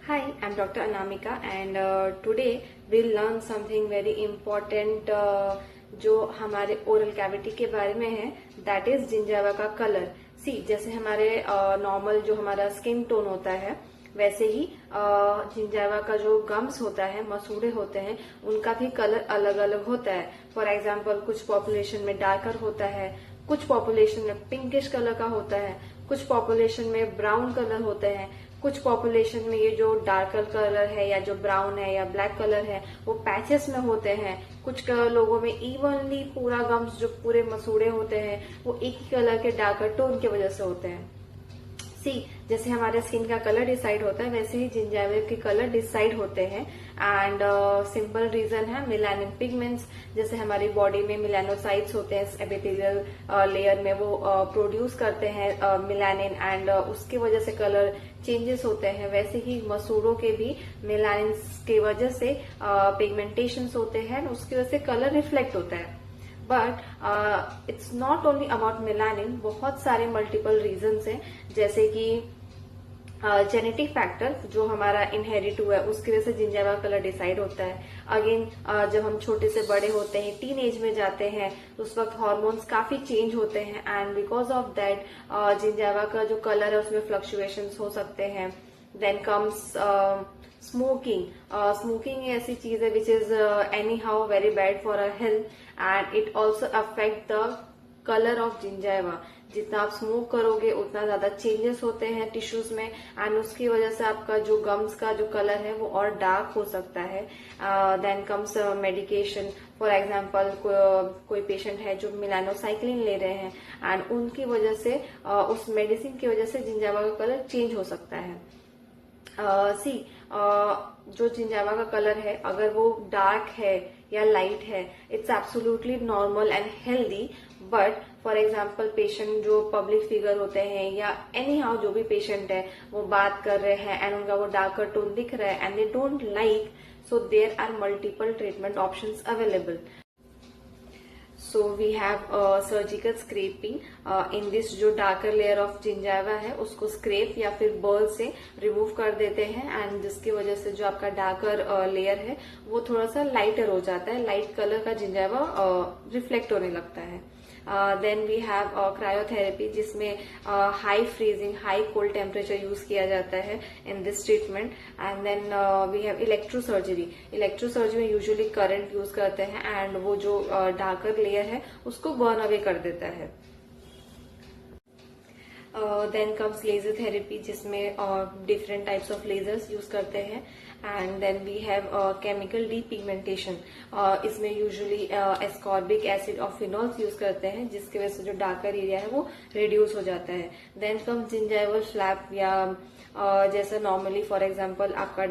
Hi, I'm Dr. Anamika and today we'll learn something very important जो हमारे oral cavity के बारे में है, दैट इज जिंजावा का कलर। सी जैसे हमारे नॉर्मल जो हमारा स्किन टोन होता है वैसे ही जिंजावा का जो गम्स होता है, मसूड़े होते हैं, उनका भी कलर अलग अलग होता है। फॉर एग्जाम्पल कुछ पॉपुलेशन में डार्कर होता है, कुछ पॉपुलेशन में पिंकिश कलर का होता है, कुछ पॉपुलेशन में ब्राउन कलर होते हैं, कुछ पॉपुलेशन में ये जो डार्कर कलर है या जो ब्राउन है या ब्लैक कलर है वो पैचेस में होते हैं। कुछ लोगों में इवनली पूरा गम्स जो पूरे मसूड़े होते हैं वो एक ही कलर के डार्कर टोन की वजह से होते हैं। सी जैसे हमारे स्किन का कलर डिसाइड होता है वैसे ही जिंजावा के कलर डिसाइड होते हैं। एंड सिंपल रीजन है मेलानिन पिगमेंट्स। जैसे हमारी बॉडी में मेलानोसाइट्स होते हैं एपिथेलियल लेयर में, वो प्रोड्यूस करते हैं मेलानिन एंड उसकी वजह से कलर चेंजेस होते हैं। वैसे ही मसूड़ों के भी मेलानिन की वजह से पिगमेंटेशंस होते हैं, उसकी वजह से कलर रिफ्लेक्ट होता है। But it's not only about melanin, बहुत सारे मल्टीपल रीजंस हैं, जैसे कि जेनेटिक फैक्टर जो हमारा इनहेरिट हुआ है उसकी वजह से जिंजावा कलर डिसाइड होता है। अगेन जब हम छोटे से बड़े होते हैं, टीन एज में जाते हैं, तो उस वक्त हार्मोन्स काफी चेंज होते हैं एंड बिकॉज ऑफ दैट जिंजावा का जो कलर है उसमें फ्लक्चुएशंस हो सकते हैं। Then comes smoking. स्मोकिंग ऐसी चीज है which is anyhow very bad for our health and it also affect the colour of gingiva. जितना आप स्मोक करोगे उतना ज्यादा चेंजेस होते हैं टिश्यूज में एंड उसकी वजह से आपका जो गम्स का जो कलर है वो और डार्क हो सकता है। Then comes medication. For example कोई पेशेंट है जो मिलानोसाइक्लिन ले रहे हैं एंड उनकी वजह से उस मेडिसिन की वजह से जिंजावा का कलर चेंज हो सकता है। जो जिंजावा का कलर है अगर वो डार्क है या लाइट है, it's absolutely normal and healthy. But for example patient जो पब्लिक फिगर होते हैं या एनी हाउ जो भी पेशेंट है वो बात कर रहे हैं एंड उनका वो डार्कर टोन दिख रहा है and they don't like, so there are multiple treatment options available. So we have surgical scraping in this जो डार्कर लेयर ऑफ जिंजावा है उसको स्क्रेप या फिर बर्ल से रिमूव कर देते हैं एंड जिसकी वजह से जो आपका डार्कर लेयर है वो थोड़ा सा लाइटर हो जाता है, लाइट कलर का जिंजावा रिफ्लेक्ट होने लगता है। देन वी हैव क्रायोथेरेपी जिसमें high freezing, high cold temperature use किया जाता है in this treatment. And then we have electrosurgery. Electrosurgery में यूजुअली करंट यूज करते हैं एंड वो जो डार्कर लेयर है उसको बर्न अवे कर देता है। देन कम्स लेजर थेरेपी जिसमें different types of lasers use करते हैं। And then we have chemical depigmentation. इसमें यूजुअली एस्कॉर्बिक एसिड और फिनॉल्स यूज करते हैं जिसकी वजह से जो डार्कर एरिया है वो रिड्यूस हो जाता है। देन कम्स जिंजाइवल फ्लैप या जैसे नॉर्मली फॉर एग्जांपल आपका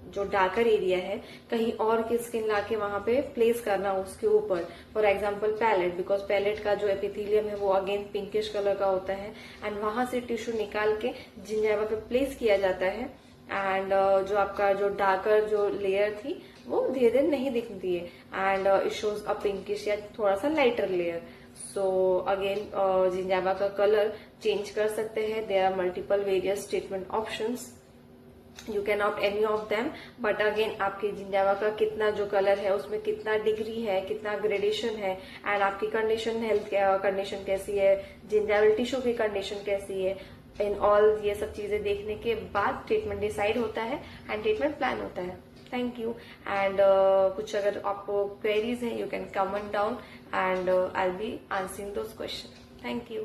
जो डार्कर एरिया है कहीं और की स्किन लाके वहां पे प्लेस करना उसके ऊपर। For example palate, because palate का जो एपिथेलियम है वो अगेन पिंकिश कलर का होता है एंड वहां से टिश्यू निकाल के जिंजावा पे प्लेस किया जाता है एंड जो आपका जो डार्कर जो लेयर थी वो धीरे धीरे नहीं दिखती है and it shows a pinkish या थोड़ा सा lighter layer. So again gingiva का कलर चेंज कर सकते हैं। There are multiple various treatment options, you can opt any of them. But again आपके जिंजावा का कितना जो कलर है उसमें कितना डिग्री है, कितना ग्रेडेशन है एंड आपकी कंडीशन, हेल्थ कंडीशन कैसी है, जिंजावल टिश्यू की कंडीशन कैसी है, इन ऑल ये सब चीजें देखने के बाद ट्रीटमेंट डिसाइड होता है एंड ट्रीटमेंट प्लान होता है। Thank you. एंड कुछ अगर आपको क्वेरीज है you can comment down and I will be answering those question. Thank you.